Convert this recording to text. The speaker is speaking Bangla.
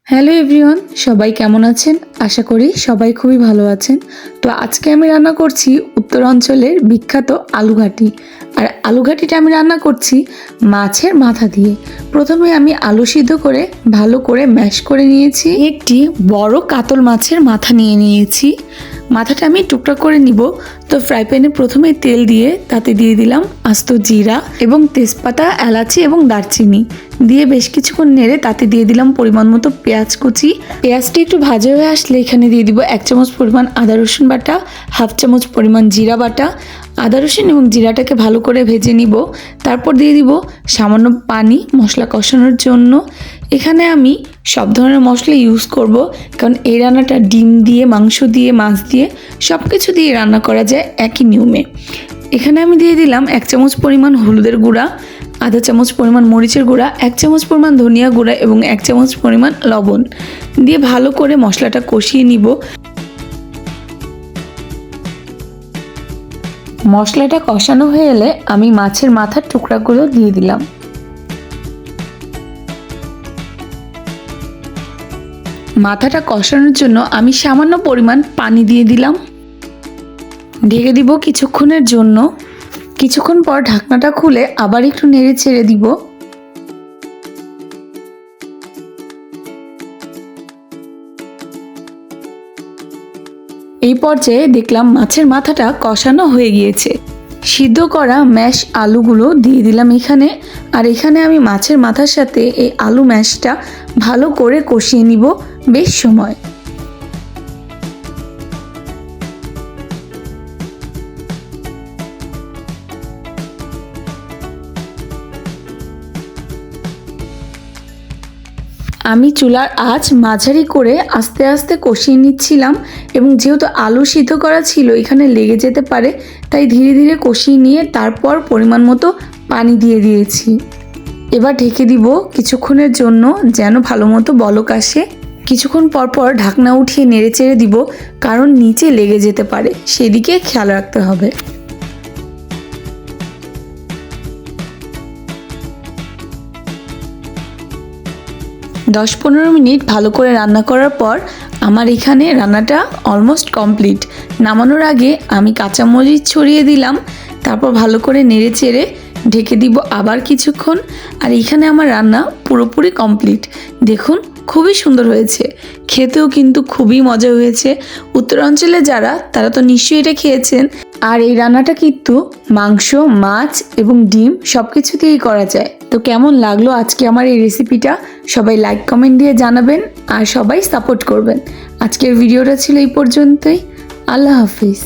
হ্যালো এভরিওয়ান, সবাই কেমন আছেন? আশা করি সবাই খুবই ভালো আছেন। তো আজকে আমি রান্না করছি উত্তর অঞ্চলের বিখ্যাত আলুঘাটি। আর আলুঘাটিটা আমি রান্না করছি মাছের মাথা দিয়ে। প্রথমে আমি আলু সিদ্ধ করে ভালো করে ম্যাশ করে নিয়েছি। একটি বড় কাতল মাছের মাথা নিয়ে নিয়েছি। মাথাটা আমি টুকরা করে নিব। তো ফ্রাই প্যানে প্রথমে তেল দিয়ে তাতে দিয়ে দিলাম আস্ত জিরা এবং তেজপাতা, এলাচি এবং দারচিনি দিয়ে বেশ কিছুক্ষণ নেড়ে তাতে দিয়ে দিলাম পরিমাণ মতো পেঁয়াজ কুচি। পেঁয়াজটি একটু ভাজা হয়ে আসলে এখানে দিয়ে দিব 1 চামচ পরিমাণ আদা রসুন বাটা, 1/2 চামচ পরিমাণ জিরা বাটা। আদা রসুন এবং জিরাটাকে ভালো করে ভেজে নিব। তারপর দিয়ে দিব সামান্য পানি মশলা কষানোর জন্য। এখানে আমি সব ধরনের মশলা ইউজ করব, কারণ এই রান্নাটা ডিম দিয়ে, মাংস দিয়ে, মাছ দিয়ে সব কিছু দিয়ে রান্না করা যায় একই নিয়মে। এখানে আমি দিয়ে দিলাম 1 চামচ পরিমাণ হলুদের গুঁড়া, আধা চামচ পরিমাণ মরিচের গুঁড়া, 1 চামচ পরিমাণ ধনিয়া গুঁড়া এবং 1 চামচ পরিমাণ লবণ দিয়ে ভালো করে মশলাটা কষিয়ে নিব। মশলাটা কষানো হয়ে এলে আমি মাছের মাথার টুকরাগুলো দিয়ে দিলাম। মাথাটা কষানোর জন্য আমি সামান্য পরিমাণ পানি দিয়ে দিলাম। ঢেকে দিব কিছুক্ষণের জন্য। কিছুক্ষণ পর ঢাকনাটা খুলে আবার একটু নেড়ে ছেড়ে দিব। এই পর্যায়ে দেখলাম মাছের মাথাটা কষানো হয়ে গিয়েছে। সিদ্ধ করা ম্যাশ আলুগুলো দিয়ে দিলাম এখানে। আর এখানে আমি মাছের মাথার সাথে এই আলু ম্যাশটা ভালো করে কষিয়ে নিব বেশ সময়। আমি চুলার আঁচ মাঝারি করে আস্তে আস্তে কষিয়ে নিচ্ছিলাম, এবং যেহেতু আলু সিদ্ধ করা ছিল এখানে লেগে যেতে পারে, তাই ধীরে ধীরে কষিয়ে নিয়ে তারপর পরিমাণ মতো পানি দিয়ে দিয়েছি। এবার ঢেকে দিব কিছুক্ষণের জন্য যেন ভালো মতো বলক আসে। কিছুক্ষণ পর পর ঢাকনা উঠিয়ে নেড়ে চেড়ে দিব, কারণ নিচে লেগে যেতে পারে, সেদিকে খেয়াল রাখতে হবে। 10-15 মিনিট ভালো করে রান্না করার পর আমার এখানে রান্নাটা অলমোস্ট কমপ্লিট। নামানোর আগে আমি কাঁচামরিচ ছড়িয়ে দিলাম, তারপর ভালো করে নেড়ে চেড়ে ঢেকে দিব আবার কিছুক্ষণ। আর এখানে আমার রান্না পুরোপুরি কমপ্লিট। দেখুন খুবই সুন্দর হয়েছে, খেতেও কিন্তু খুবই মজা হয়েছে। উত্তরাঞ্চলে যারা, তারা তো নিশ্চয়ই এটা খেয়েছেন। আর এই রান্নাটা কিন্তু মাংস, মাছ এবং ডিম সব কিছু দিয়েই করা যায়। তো কেমন লাগলো আজকে আমার এই রেসিপিটা সবাই লাইক কমেন্ট দিয়ে জানাবেন, আর সবাই সাপোর্ট করবেন। আজকের ভিডিওটা ছিল এই পর্যন্তই। আল্লাহ হাফিজ।